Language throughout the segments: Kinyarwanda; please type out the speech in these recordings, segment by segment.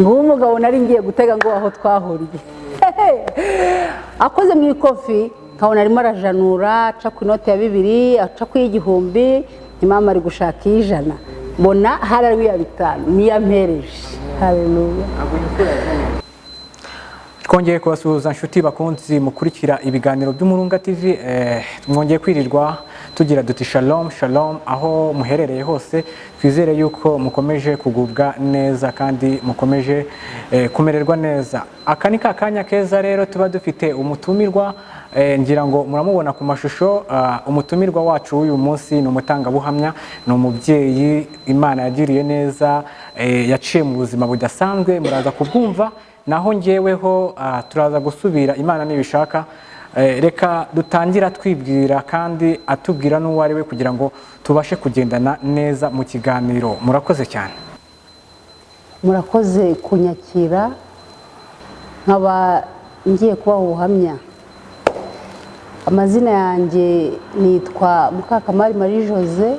ngo umugabo nari ngiye gutega ngo aho twahuriye akoze mu ikofi nkabona arimo arajanura aca ku inote ya 2 aca ku y'igihumbi imama ari gushaka ijana mbona harari ya 5 niya mpereje. Haleluya. Twongeye kubasuhuza nshuti bakunzi mukurikira ibiganiro by'Umurunga TV, mwongeye kwirirwa tugira duti shalom shalom aho muherereye hose, twizere yuko mukomeje kugubwa neza kandi mukomeje kumererwa neza. Aka ni kakanya keza rero tuba dufite umutumirwa, ngira ngo muramubona ku mashusho. Umutumirwa wacu uyu munsi ni umutangabuhamya, ni umubyeyi Imana yagiriye neza, yaciye mu buzima budasanzwe, muraza kubwumva. Naho ngeweho turaza gusubira Imana nibishaka. Reka dutangira twibwira kandi atubwira n'uwo ari we kugira ngo tubashe kugendana neza mu kiganiro. Murakoze cyane. Murakoze kunyakira, nkaba ngiye kuba ubuhamya. Amazina yanjye nitwa Mukakamari Marie Jose,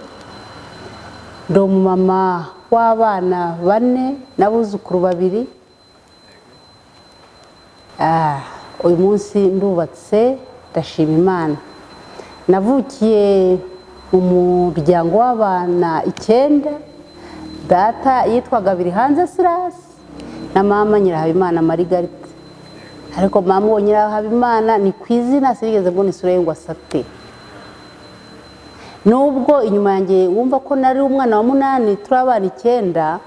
ndi umumama w'abana 4 n'abuzukuru 2. Uyu munsi ndubatse, ndashima Imana. Navukiye mu muryango w'abana 9, data yitwaga Bitangaza Silas na mama Nyirahabimana Margarita. Ariko mama wo Nyirahabimana ni kwizina sinigeze mbona isura ye ngo asate. Nubwo inyuma yanjye wumva ko nari umwana wa 8 turi abana 9,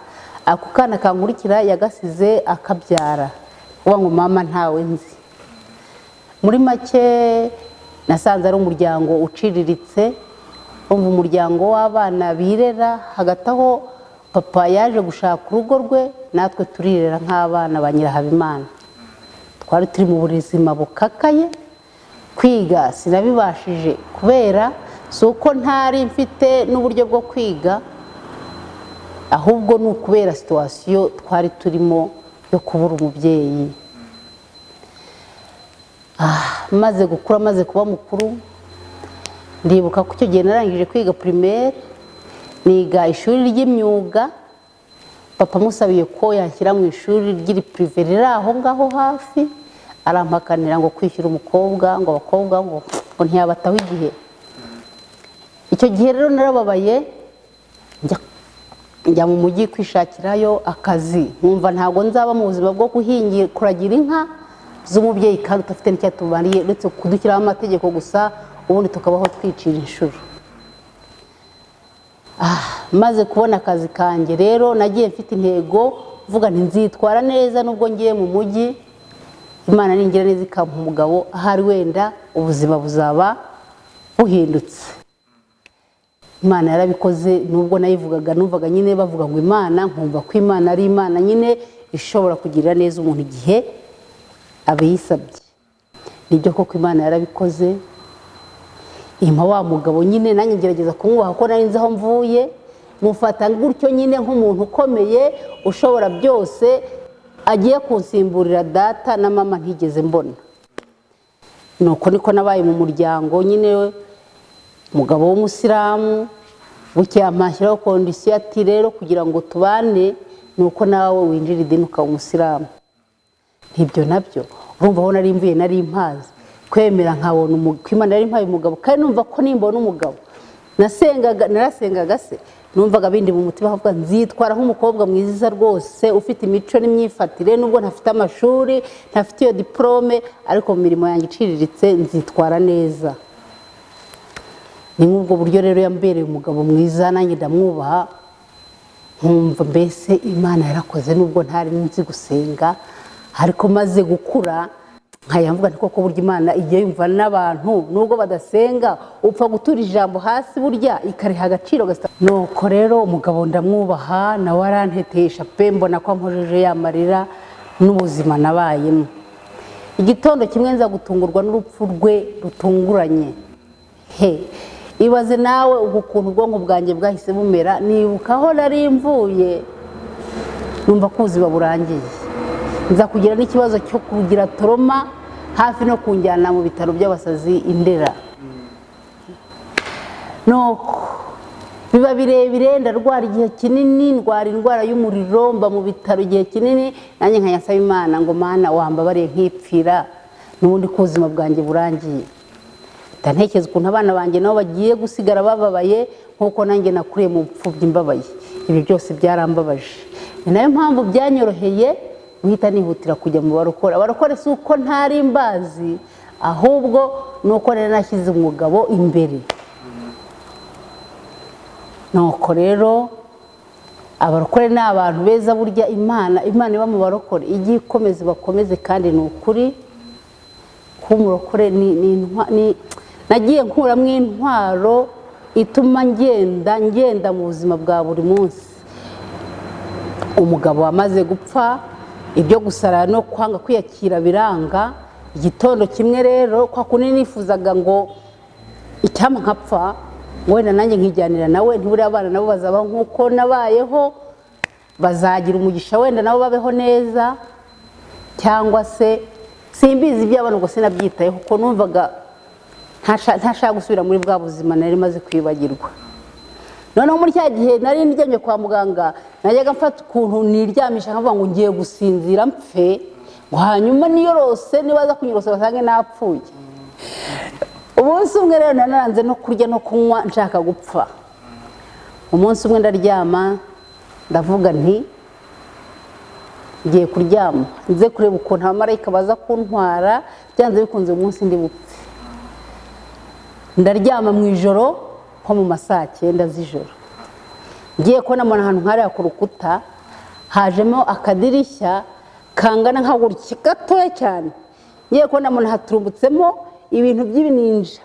ako kana kankurikira yagasize akabyara. Uwa ngo mama ntawe nzi. Muri make nasanze ari umuryango uciriritse, umuryango w'abana birera, hagati aho papa yaje gushaka urugo rwe, natwe turirera nk'abana ba Nyirahabimana. Twari turi mu buzima bukakaye, kwiga sinabibashije kubera suko ntari mfite n'uburyo bwo kwiga, ahubwo ni ukubera situation twari turimo yo kubura umubyeyi. Maze gukura, maze kuba mukuru, ndibuka ko icyo gihe narangije kwiga primaire, niga ishuri ry'imyuga. Papa musabiye ko yanshyira mu ishuri ry'iri privé riri aho ngaho hafi, arampakanira ngo kwishyura umukobwa, ngo abakobwa ngo ntiyabataho igihe. Icyo gihe rero narababaye, njya mu mujyi kwishakirayo akazi, nkumva ntago nzaba mu buzima bwo kuragira inka z'umubyeyi kandi utafite n'icyo atubariye uretse kudushyiraho amategeko gusa, ubundi tukabaho twicira inshuro. Maze kubona akazi kanjye rero nagiye mfite intego, mvuga nti nzitwara neza nubwo ngiye mu mujyi, Imana ningira neza ikampa umugabo, ahari wenda ubuzima buzaba buhindutse. Imana yarabikoze, nubwo nayivugaga numvaga nyine bavuga ngo Imana, nkumva ko Imana ari Imana nyine ishobora kugirira neza umuntu igihe abiyisabye. Nibyo koko Imana yarabikoze, impa wa mugabo nyine, nanjye ngerageza kumwubaha ko nari nzi aho mvuye, mufata gutyo nyine nk'umuntu ukomeye ushobora byose, agiye kunsimburira data na mama ntigeze mbona. Nuko niko nabaye mu muryango nyine, umugabo w'umusilamu, bucyampashyiraho kondisiyo ati rero kugira ngo tubane nuko nawe winjira idini ukaba umusilamu. Ntibyo nabyo urumva aho nari mvuye nari mpazi kwemera nkabona Imana yari mpaye umugabo, kandi numva ko nimbona umugabo narasengaga se, numvaga bindi mu mutima avuga nzitwara nk'umukobwa mwiza rwose ufite imico n'imyifatire, nubwo ntafite amashuri, ntafite iyo diplome, ariko mu mirimo yanjye iciriritse nzitwara neza. Ni nk'ubwo buryo rero yambereye umugabo mwiza, nanjye ndamwubaha, nkumva mbese Imana yarakoze nubwo ntari nzi gusenga. Ariko maze gukura nkayamvuga nti koko burya Imana igiye yumva n'abantu nubwo badasenga, upfa gutura ijambo hasi burya ikariha agaciro gasa. Nuko rero umugabo ndamwubaha, nawe arantetesha pe, mbona ko ampojeje yamarira n'ubuzima nabayemo. Igitondo kimwe nza gutungurwa n'urupfu rwe rutunguranye. Ibaze nawe ukuntu ubwonko bwanjye bwahise bumera, nibuka aho nari mvuye, numva ko ubuzima burangiye. Nza kugira n'ikibazo cyo kugira toroma, hafi no kunjyana mu bitaro by'abasazi Indera. Nuko biba birebire, ndarwara igihe kinini, ndwara indwara y'umuriro, mba mu bitaro igihe kinini, nanjye nkayasaba Imana ngo Mana wambabariye nkipfira n'ubundi ko ubuzima bwanjye burangiye. Ntekereza ukuntu abana banjye nabo bagiye gusigara bababaye nk'uko nanjye nakuriye mu bupfubyi mbabaye. Ibi byose byarambabaje, ni nayo mpamvu byanyoroheye guhita nihutira kujya mu barokore. Abarokore si uko ntari mbazi, ahubwo nuko rero nashyize umugabo imbere. Nuko rero abarokore ni abantu beza, burya Imana iba mu barokore igiye ikomeza bakomeze, kandi ni ukuri kuba umurokore nagiye nkuramo intwaro ituma ngenda mu buzima bwa buri munsi. Umugabo wamaze gupfa, ibyo gusara no kwanga kwiyakira biranga. Igitondo kimwe rero kwa kundi nifuzaga ngo icyama nkapfa, wenda nanjye nkijyanira nawe, ntiburi abana nabo bazaba nk'uko nabayeho, bazagira umugisha wenda nabo babeho neza, cyangwa se simbizi iby'abantu ngo sinabyitayeho kuko numvaga ntashaka gusubira muri bwa buzima nari maze kwibagirwa. Noneho muri cya gihe nari ndyamye kwa muganga, najyaga mfata ukuntu niryamisha nkavuga ngo ngiye gusinzira mpfe, ngo hanyuma niyorose nibaza kunyorosa basange napfuye. Umunsi umwe rero naranze no kurya no kunywa nshaka gupfa. Umunsi umwe ndaryama ndavuga nti ngiye kuryama nze kureba ukuntu abamarayika baza kuntwara, byanze bikunze umunsi ndi bupfe. Ndaryama mu ijoro nko mu masaa 9 z'ijoro, ngiye kubona mbona ahantu nkariya ku rukuta hajemo akadirishya kangana nka gutya gatoya cyane. Ngiye kubona mbona haturumbutsemo ibintu by'ibininja.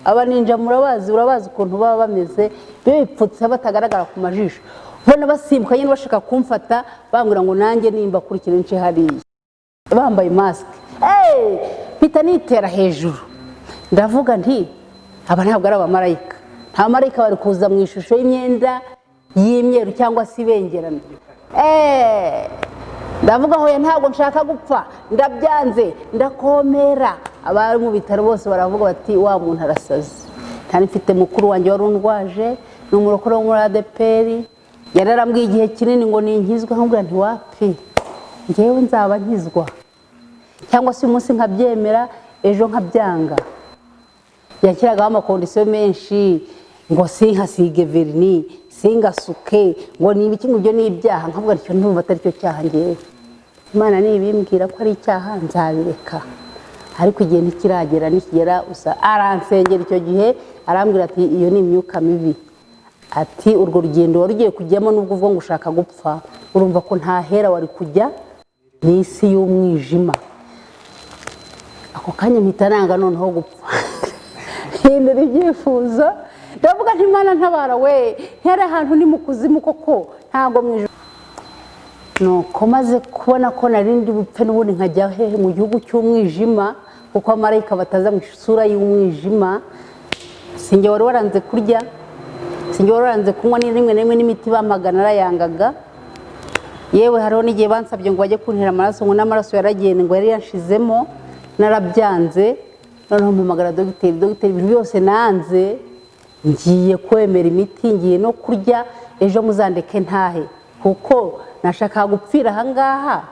Abaninja murabazi ukuntu baba bameze, bipfutse batagaragara ku majisho, ubona basimbuka nyine bashaka kumfata, bambwira ngo nanjye nimba kurikira nce hariya, bambaye mask. Mpita nitera hejuru, ndavuga nti aba ntabwo ari abamarayika. Nta bamarayika bari kuza mu ishusho y'imyenda y'imyeru cyangwa se ibengerana. Ndavuga hoya ntabwo nshaka gupfa, ndabyanze, ndakomera. Abari mu bitaro bose baravuga bati wa muntu arasaze. Kandi mfite mukuru wanjye wari undwaje, ni umurokore wo muri ADPR, yararambwiye igihe kinini ngo ninkizwe, nkubwira nti wapi, ngewe nzaba nkizwa, cyangwa se umunsi nkabyemera ejo nkabyanga. Yakiragaho amakondisiyo menshi ngo sinkasige verni, singasuke, ngo nibiki ngo ibyo ni ibyaha. Nkavuga ntyo ndumva atari cyo cyaha ngewe. Imana nibimbwira ko ari icyaha nzabireka, ariko igihe ntikiragera, nikigera usa aransengera. Icyo gihe arambwira ati iyo ni imyuka mibi, ati urwo rugendo wari ugiye kujyamo nubwo uvuga ngo ushaka gupfa, urumva ko ntahera wari kujya ni isi y'umwijima. Ako kanya mpita nanga noneho gupfa. Hindura ibyifuzo, ndavuga nti Imana ntabara we, ntere ahantu ni mu kuzimu koko, ntago mwijuru. Nuko maze kubona ko narindi bupfe n'ubundi nkajya hehe mu gihugu cy'umwijima, kuko abamarayika bataza mu isura y'umwijima. Sinjye wari waranze kurya, sinjye wari waranze kunywa rimwe n'imiti bampagana arayangaga. Yewe hariho n'igihe bansabye ngo bajye kuntera amaraso, ngo n'amaraso yaragiye ngo yari yanshizemo, narabyanze. Noneho mpamagara dogiteri, ibintu byose nanze, ngiye kwemera imiti, ngiye no kurya, ejo muzandeke ntahe kuko nashaka gupfira ahangaha.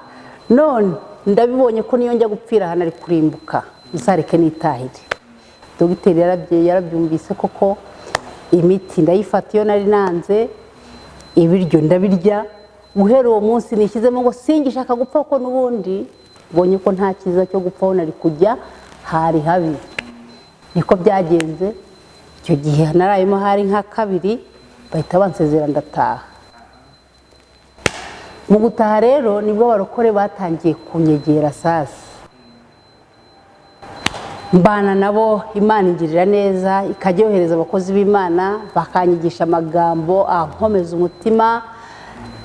None ndabibonye ko niyo njya gupfira hano ari kurimbuka, muzareke nitahire. Dogiteri yarabyumvise koko, imiti ndayifata iyo nari nanze, ibiryo ndabirya. Guhera uwo munsi nishyizemo ngo singishaka gupfa, ko n'ubundi mbonye ko nta cyiza cyo gupfa aho nari kujya hari habi. Niko byagenze. Icyo gihe narayemo hari nka 2, bahita bansezera ndataha. Mu gutaha rero nibwo barokore batangiye kunyegera sasa, mbana nabo. Imana ingirira neza, ikajya yohereza abakozi b'Imana bakanyigisha amagambo ankomeza umutima,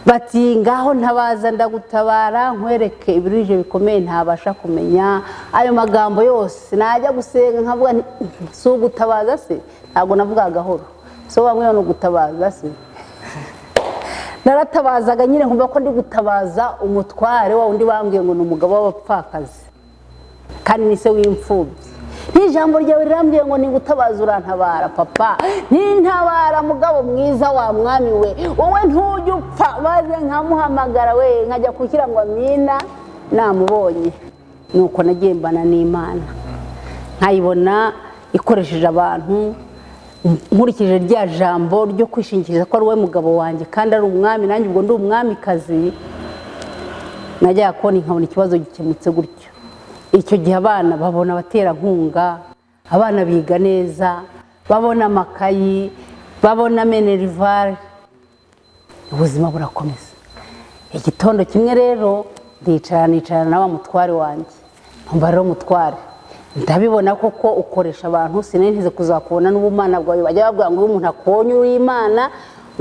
bati ngaho ntabaza ndagutabara, nkwereke ibirije bikomeye ntabasha kumenya. Ayo magambo yose najya gusenga nkavuga si ugutabaza se, ntabwo navuga gahoro, so bamwe no gutabaza se. Naratabazaga nyine nkumva ko ndi gutabaza umutware wa undi bambwiye ngo ni umugabo w'abapfakazi kandi ni se w'imfubyi. n'ijambo ryawe rirambwiye ngo ningutabaza urantabara papa, nintabara mugabo mwiza wa mwami we, wowe ntujya upfa, maze nkamuhamagara we nkajya kugira ngo amina namubonye. Nuko nagiye mbana n'Imana nkayibona ikoresheje abantu, nkurikije rya jambo ryo kwishingikiriza ko ari we mugabo wanjye kandi ari umwami, nanjye ubwo ndi umwamikazi. Najya kubona nkabona ikibazo gikemutse gutyo. Icyo gihe abana babona abaterankunga, abana biga neza, babona amakayi, babona minerivare, ubuzima burakomeza. Igitondo kimwe rero ndicarana na wa mutware wanjye, ntumva rero mutware, ndabibona koko ukoresha abantu, sinenze kuzakubona n'ubumana bwawe. Bajya bavuga ngo umuntu akubonye uri Imana,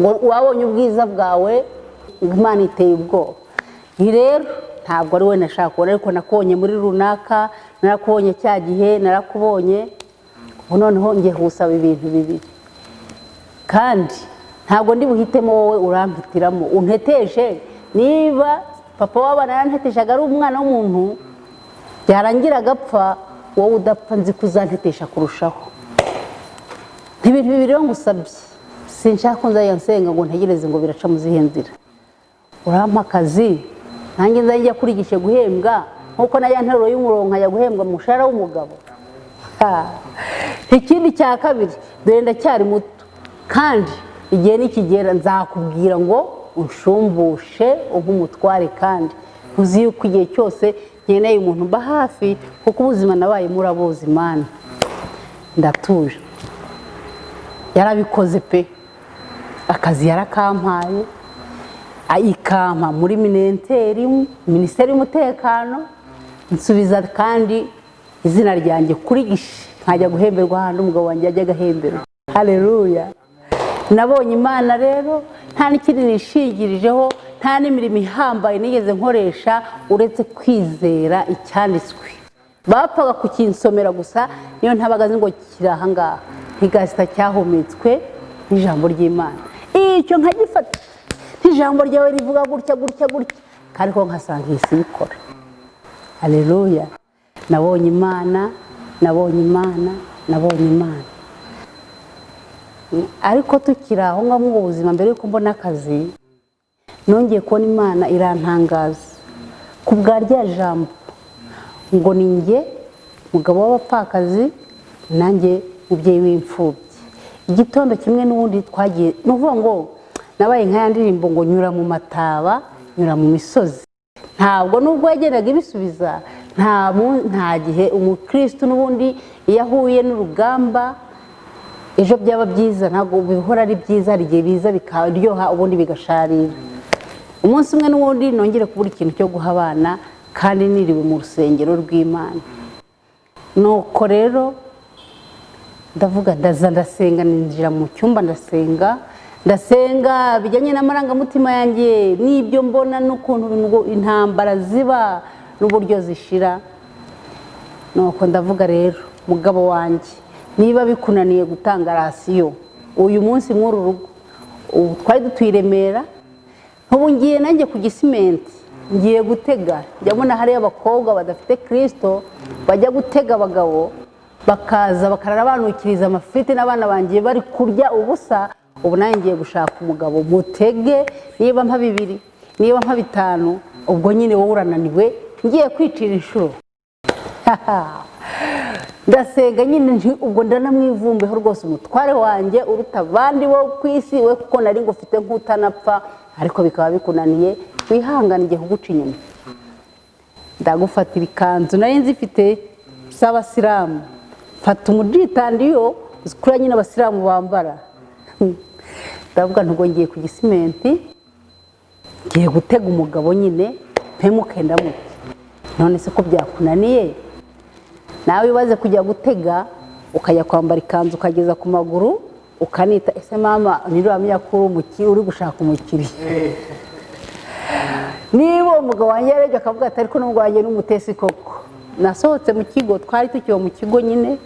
ngo wabonye ubwiza bwawe, Imana iteye ubwoba. Rero ntabwo ari we nashaka kubona, ariko nakubonye muri runaka, narakubonye cya gihe, narakubonye, ubu noneho ngiye gusaba ibintu bibiri, kandi ntabwo ndi buhitemo wowe urampitiramo, unteteje. Niba papa w'abana yaranteteshaga ari umwana w'umuntu, byarangira agapfa, wowe udapfa nzi kuzantetesha kurushaho. Ibintu bibiri rero ngusabye, sinshaka ko nzajya nsenga ngo ntegereze ngo biraca mu zihe nzira. Urampa akazi nanjye nzajya kurigishe guhembwa nkuko najya nteruro y'umurongo nkajya guhembwa mu mushahara w'umugabo. Ikindi cya kabiri, dore ndacyari muto kandi igihe nikigera nzakubwira ngo unshumbushe umutware, kandi uzi yuko igihe cyose nkeneye umuntu mba hafi, kuko ubuzima nabaye murabuzi Imana. Ndatuje. Yarabikoze pe, akazi yarakampaye, ikampa muri minisiteri y'umutekano, nsubiza kandi izina ryanjye kuri gishe, nkajya guhemberwa ahantu umugabo wanjye yajya agahemberwa. Haleluya. Nabonye Imana rero, nta n'ikindi nishingirijeho, nta n'imirimo ihambaye nigeze nkoresha uretse kwizera icyanditswe. Bapfaga kukinsomera gusa, niyo ntabaga ngo kiri aha ngaha, ntigasita cyahumetswe n'ijambo ry'Imana. Icyo nkagifata, ijambo ryawe rivuga gutya gutya gutya, kandi ko nkasanga iyi si bikora. Haleluya. Nabonye Imana, nabonye Imana, nabonye Imana. Ariko tukiri aho ngaho mu buzima, mbere yuko mbona akazi, nongeye kubona Imana irantangaza ku bwa rya jambo ngo ninjye mugabo w'abapfakazi, nanjye mubyeyi w'imfubyi. Igitondo kimwe n'ubundi twagiye, nuvuga ngo nabaye nk'aya ndirimbo ngo nyura mu mataba, nyura mu misozi. Ntabwo nubwo yagendaga ibisubiza, nta gihe umukristo n'ubundi iyo ahuye n'urugamba, ejo byaba byiza, ntabwo bihora ari byiza, hari igihe biza bikaryoha ubundi bigasharira. Umunsi umwe n'ubundi nongere kubura ikintu cyo guha abana, kandi niriwe mu rusengero rw'Imana. Nuko rero ndavuga ndasenga, ninjira mu cyumba ndasenga bijyanye n'amarangamutima yanjye, n'ibyo mbona n'ukuntu intambara ziba n'uburyo zishira. Nuko ndavuga rero, mugabo wanjye, niba bikunaniye gutanga rasiyo uyu munsi mw'uru rugo, twari dutuye i Remera, ubu ngiye nanjye ku Gisimenti, ngiye gutega. Njyabona hariyo abakobwa badafite Kristo bajya gutega abagabo, bakaza bakarara banukiriza amafiriti n'abana banjye bari kurya ubusa. Ubu nanjye ngiye gushaka umugabo mutege, niba mpa 2, niba mpa 5, ubwo nyine wowe urananiwe, ngiye kwicira inshuro. Ndasenga nyine, ubwo ndanamwivumbeho rwose, umutware wanjye uruta abandi bo ku isi, we kuko nari ngo ufite nk'utanapfa, ariko bikaba bikunaniye, wihangane ngiye kuguca inyuma. Ndagufatira ikanzu nari nzifite z'abasilamu, mfata umujitandiyo kuri nyine abasilamu bambara. Ndavuga ntugo ngiye ku Gisimenti, ngiye gutega umugabo nyine, mpemuke ndamuke. None se ko byakunaniye, nawe ubaze kujya gutega, ukajya kwambara ikanzu ukageza ku maguru, ukanita ese mama ntiruhamya ko uri gushaka umukiriya. Niba umugabo wanjye yareje akavuga ati ariko n'umugabo wanjye n'umutesi koko. Nasohotse mu kigo, twari tukiwe mu kigo nyine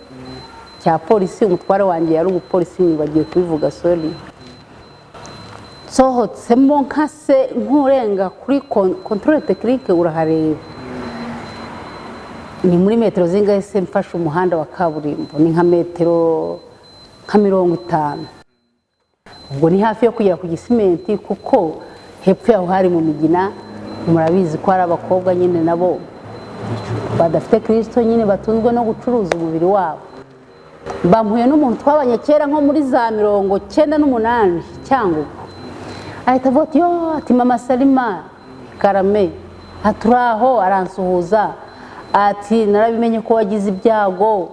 cya polisi, umutware wanjye yari umupolisi, bagiye kubivuga sorry. Sohotsemo nkase nk'urenga kuri controle technique, urahareba ni muri metero zingahe se mfashe umuhanda wa kaburimbo? Ni nka metero nka 50. Ubwo ni hafi yo kugera ku Gisimenti, kuko hepfo yaho hari mu Migina. Murabizi ko ari abakobwa nyine nabo badafite Kristo, nyine batunzwe no gucuruza umubiri wabo. Bampuye n'umuntu twabanye kera nko muri za 98 cyangwa ahita avuga ati yo, ati mama Salima Karame, aturaho aransuhuza ati narabimenye ko wagize ibyago,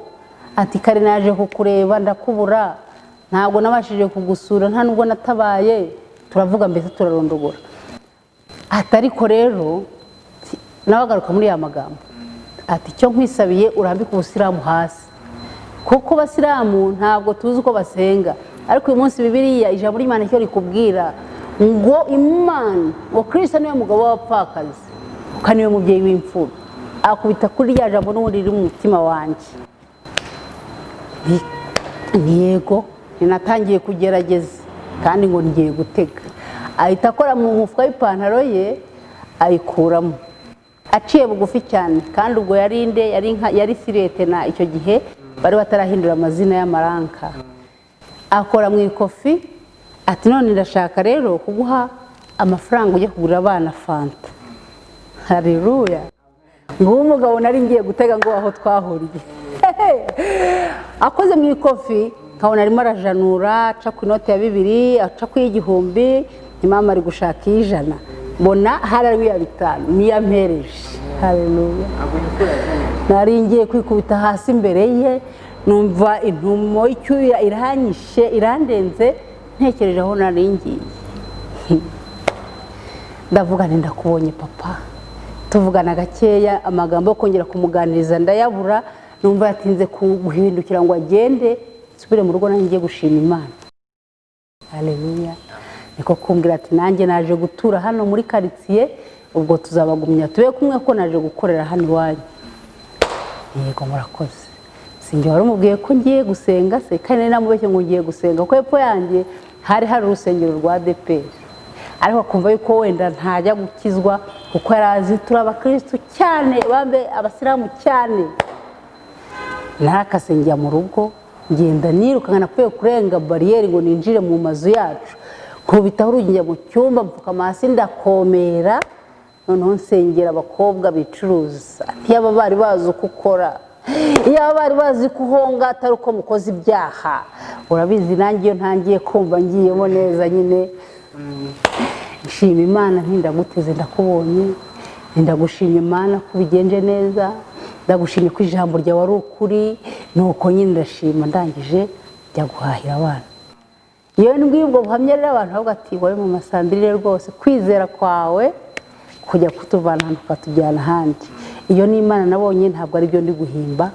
ati kare naje kukureba ndakubura, ntabwo nabashije kugusura, nta nubwo natabaye, turavuga mbese turarondogora. Ati ariko rero nabagaruka muri ya magambo ati cyo nkwisabiye urambika ubusiramu hasi, kuko basiramu ntabwo tuzi uko basenga, ariko uyu munsi Bibiliya ijambo ry'Imana cyo rikubwira ngo Imana, ngo Kristo niwe mugabo w'abapfakazi kandi niwe mubyeyi w'imfura. Akubita kuri rya jambo n'ubundi riri mu mutima wanjye. Ni yego, ninatangiye kugerageza kandi ngo ngiye gutega. Ahita akora mu mufuka w'ipantaro ye ayikuramo, aciye bugufi cyane, kandi ubwo yari inde, yari sirete na icyo gihe bari batarahindura amazina y'amaranka. Akora mu ikofi ati none ndashaka rero kuguha amafaranga ujye kugura abana fanta. Haleluya. Ngo umugabo nari ngiye gutega ngo aho twahuriye. Akoze mu ikofi nkabona arimo arajanura, aca ku inote ya 2, aca ku 1,000, imama ari gushaka 100. Mbona hari ya 5 niya mpereje. Haleluya. Nari ngiye kwikubita hasi imbere ye, numva intumo icyuya iranyishe, irandenze, ntekereje aho nari ngiye. Ndavuga nti ndakubonye papa. Tuvugana gakeya, amagambo yo kongera kumuganiriza ndayabura, numva yatinze guhindukira ngo agende nsubire mu rugo nanjye gushima Imana. Haleluya. Niko kumbwira ati nanjye naje gutura hano muri quartier, ubwo tuzabagumya tube kumwe ko naje gukorera hano iwanyu. Yego murakoze. Sinjye wari umubwiye ko ngiye gusenga se, kandi namubeshye ngo ngiye gusenga, ko hepfo yanjye hari urusengero rwa ADP. Ariko kumva yuko wenda ntajya gukizwa kuko yarazi turaba Kristo cyane, bambe abasiramu cyane. Narakase njya mu rugo, ngenda niruka nkanapuye kurenga barriere ngo ninjire mu mazu yacu. Kubita urujya mu cyumba, mfuka hasi ndakomera, noneho nsengera abakobwa bicuruza. Yaba bari bazi uko ukora, yaba bari bazi kuhonga atari uko mukoze ibyaha. Urabizi nanjye iyo ntangiye kumva ngiyemo neza nyine. Nshima Imana ntindaguteze ndakubonye, ndagushima Imana kubigenje neza, ndagushimye ko ijambo ryawe ari ukuri, nuko nyine ndashima ndangije njya guhahira abana. Iyo ndwi ubwo buhamya rero abantu bavuga ati wowe mu masandrire rwose kwizera kwawe kujya kutuvana hano ukatujyana ahandi. Iyo ni Imana nabonye, ntabwo ari byo ndi guhimba.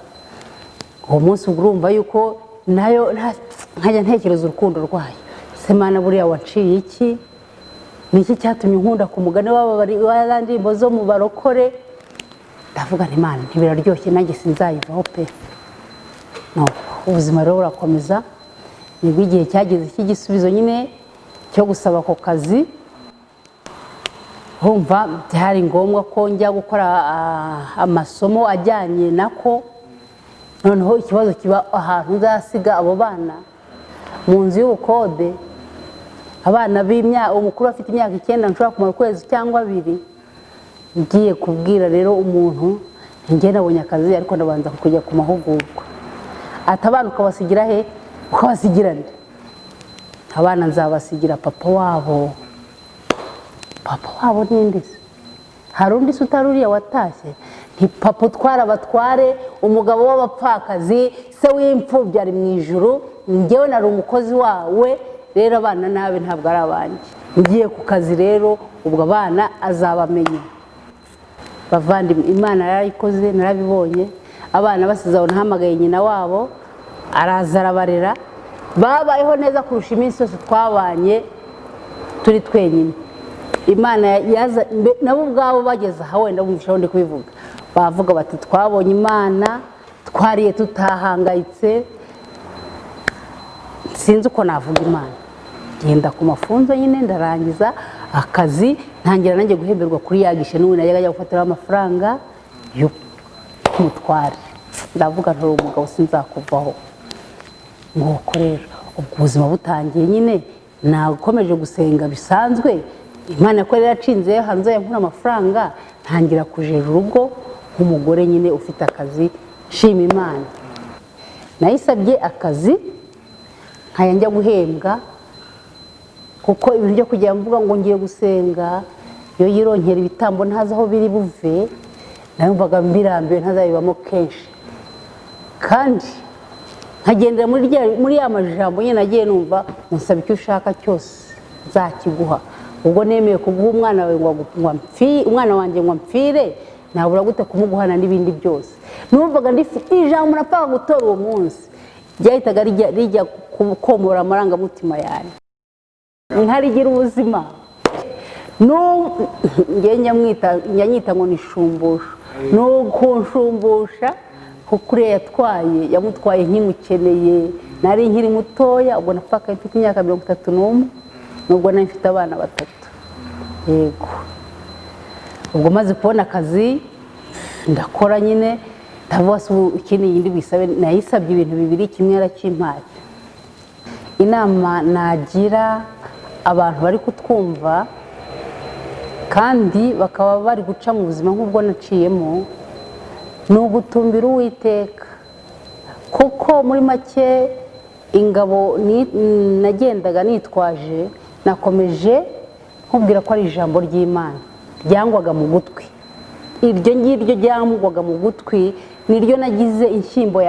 Uwo munsi urumva yuko nayo nkajya ntekereza urukundo rwayo. Se Mana buriya waciye iki? Niki cyatumye nkunda ku mugane w'aba ndirimbo zo mu barokore? Ndavuga nti Imana ntibiraryoshye nanjye sinzayivaho pe. No, ubuzima rero burakomeza. Nibwo igihe cyageze cy'igisubizo nyine cyo gusaba ako kazi. Humva byari ngombwa ko njya gukora amasomo ajyanye nako. Noneho ikibazo kiba ahantu nzasiga abo bana mu nzu y'ubukode. Abana umukuru afite imyaka 9, nshobora kumara ukwezi cyangwa 2. Ngiye kubwira rero umuntu njye nabonye akazi, ariko ndabanza kujya ku mahugurwa. Atabana ukabasigira he? Ukabasigira nde? Abana nzabasigira papa wabo. Papa wabo ninde se? Hari undi se utaruriya watashye? Nti papa utwara abatware, umugabo w'abapfakazi, se w'imfubyi ari mu ijuru, njyewe nari umukozi wawe. Rero abana nabe ntabwo ari abanjye. Ngiye ku kazi rero, ubwo abana azabamenye. Bavandimwe, Imana yarayikoze, narabibonye. Abana basizaho nahamagaye nyina wabo, araza arabarera. Babayeho neza kurusha iminsi yose twabanye turi twenyine. Imana yaza nabo ubwabo bageze aha, wenda bumvishaho ndi kubivuga. Bavuga bati twabonye Imana, twariye tutahangayitse. Sinzi uko navuga Imana. Ngenda ku mafunzo nyine ndarangiza akazi, ntangira nanjye guhemberwa kuri yagishe n'ubu najyaga gufatira amafaranga Umutware ndavuga nti umugabo sinzakuvaho nguko rero ubwo ubuzima butangiye nyine nakomeje gusenga bisanzwe Imana ko yaracinze hanze yankura amafaranga ntangira kujera urugo nk'umugore nyine ufite akazi shima Imana nayisabye akazi nkajya guhembwa kuko ibintu byo kujya mvuga ngo ngiye gusenga iyo yironkera ibitambo ntazi aho biri buve nayumvaga mbirambiwe ntazabibamo kenshi kandi nkagendera muri ya majambo nyine nagiye numva unsaba icyo ushaka cyose nzakiguha ubwo nemeye kuguha umwana wawe umwana wanjye ngo mpfire nabura gute kumuguhana n'ibindi byose numvaga ndifite ijambo napfaga gutora uwo munsi ryahitaga rijya komora amarangamutima yanjye nkarigira ubuzima nyanyita ngo nishumbusha nukunshumbusha kuko uriya yamutwaye nkimukeneye nari nkiri mutoya ubwo napfaka mfite imyaka 31 nubwo nari mfite abana 3 yego ubwo maze kubona akazi ndakora nyine ndavuga ikindi yindi bisabe nayisabye ibintu bibiri kimwe yarakimpaye inama nagira abantu bari kutwumva kandi bakaba bari guca mu buzima nk'ubwo naciyemo ni ugutumbira Uwiteka kuko muri make ingabo nagendaga nitwaje nakomeje nkubwira ko ari ijambo ry'Imana ryangwaga mu gutwi iryo ngiryo ryangwaga mu gutwi niryo nagize inshyimbo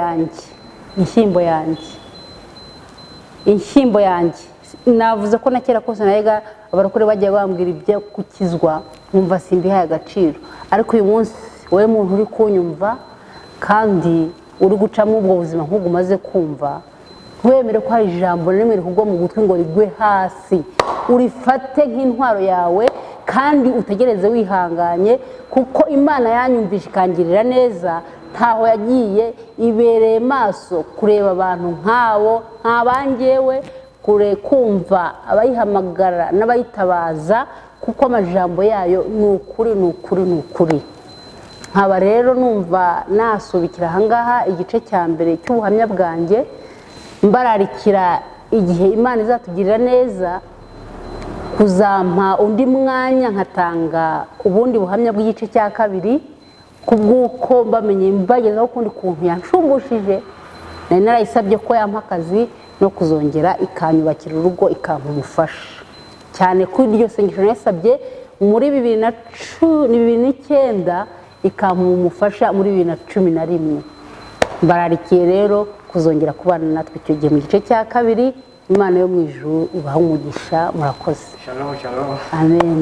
yanjye navuze ko nakera kose nayega abarakore bagiye bambwira ibyo kukizwa nkumva simbihaye agaciro ariko uyu munsi wowe muntu uri kunyumva kandi uri gucamo ubwo buzima nk'ubwo umaze kumva wemere ko hari ijambo rimwe rikugwa mu gutwi ngo rigwe hasi urifate nk'intwaro yawe kandi utegereze wihanganye kuko Imana yanyumvisha ikangirira neza ntaho yagiye ibereye maso kureba abantu nk'abangewe kure kumva abayihamagara n'abayitabaza kuko amajambo yayo ni ukuri nkaba rero numva nasubikira ahangaha igice cya mbere cy'ubuhamya bwanjye mbararikira igihe Imana izatugirira neza kuzampa undi mwanya nkatanga ubundi buhamya bw'igice cya kabiri kubw'uko mbamenye mbagezaho ukundi kuntu yanshumbushije nari narayisabye ko yampa akazi no kuzongera ikanyubakira urugo ikampa umufasha cyane kuri iryo sengesho yasabye muri 2009 ikampa umufasha muri 2011 mbararikiye rero kuzongera kubana natwe icyo gihe mu gice cya kabiri Imana yo mu ijuru ibaha umugisha murakoze Shalom shalom amen